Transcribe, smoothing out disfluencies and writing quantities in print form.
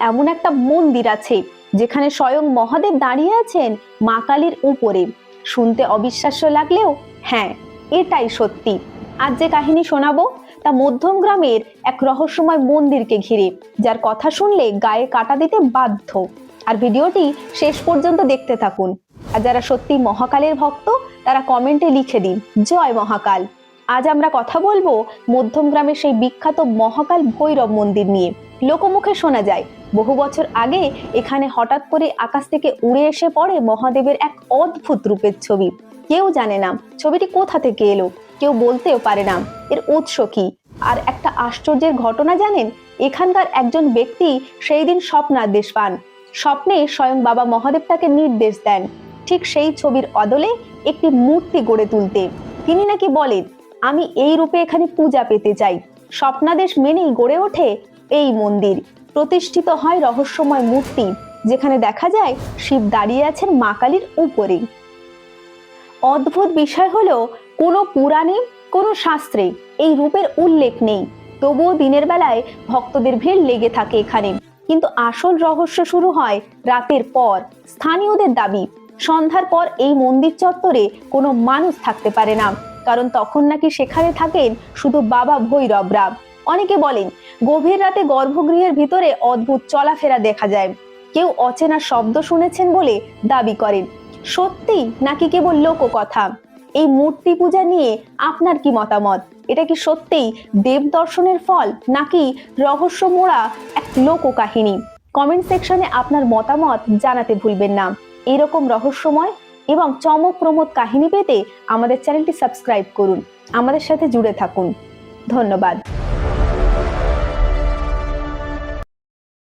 এমন একটা মন্দির আছে যেখানে স্বয়ং মহাদেব দাঁড়িয়ে আছেন মা কালীর উপরে। শুনতে অবিশ্বাস্য লাগলেও হ্যাঁ, এটাই সত্যি। আজ যে কাহিনী শোনাবো তা মধ্যম গ্রামের এক রহস্যময় মন্দিরকে ঘিরে, যার কথা শুনলে গায়ে কাঁটা দিতে বাধ্য। আর ভিডিওটি শেষ পর্যন্ত দেখতে থাকুন। আর যারা সত্যি মহাকালের ভক্ত তারা কমেন্টে লিখে দিন জয় মহাকাল। আজ আমরা কথা বলবো মধ্যম গ্রামের সেই বিখ্যাত মহাকাল ভৈরব মন্দির নিয়ে। লোকমুখে শোনা যায় বহু বছর আগে এখানে হঠাৎ করে আকাশ থেকে উড়ে এসে পড়ে মহাদেবের এক অদ্ভুত রূপের ছবি। কেউ জানে না ছবিটি কোথা থেকে এলো, কেউ বলতেও পারে না এর উৎস কি। আর একটা আশ্চর্যের ঘটনা জানেন, এখানকার একজন ব্যক্তি সেই দিন স্বপ্নাদেশ পান। স্বপ্নে স্বয়ং বাবা মহাদেব তাকে নির্দেশ দেন ঠিক সেই ছবির অদলে একটি মূর্তি গড়ে তুলতে। তিনি নাকি বলেন, আমি এই রূপে এখানে পূজা পেতে চাই। স্বপ্নাদেশ মেনেই গড়ে ওঠে এই মন্দির। প্রতিষ্ঠিত হয় রহস্যময় মূর্তি, যেখানে দেখা যায় শিব দাঁড়িয়ে আছেন মা কালীর উপরে। অদ্ভুত বিষয় হলো কোনো পুরাণে কোনো শাস্ত্রে এই রূপের উল্লেখ নেই, তবুও দিনের বেলায় ভক্তদের ভিড় লেগে থাকে এখানে। কিন্তু আসল রহস্য শুরু হয় রাতের পর। স্থানীয়দের দাবি সন্ধ্যার পর এই মন্দির চত্বরে কোনো মানুষ থাকতে পারে না, কারণ তখন নাকি সেখানে থাকেন শুধু বাবা ভৈরবরা। অনেকে বলেন গভীর রাতে গর্ভগৃহের ভিতরে অদ্ভুত চলাফেরা দেখা যায়। কেউ অচেনা শব্দ শুনেছেন বলে দাবি করেন। সত্যি নাকি কেবল লোককথা? এই মূর্তি পূজা নিয়ে আপনার কি মতামত? এটা কি সত্যিই দেব দর্শনের ফল নাকি রহস্য মোড়া এক লোককাহিনী? কমেন্ট সেকশনে আপনার মতামত জানাতে ভুলবেন না। এরকম রহস্যময় এবং চমকপ্রমোদ কাহিনী পেতে আমাদের চ্যানেলটি সাবস্ক্রাইব করুন। আমাদের সাথে জুড়ে থাকুন। ধন্যবাদ।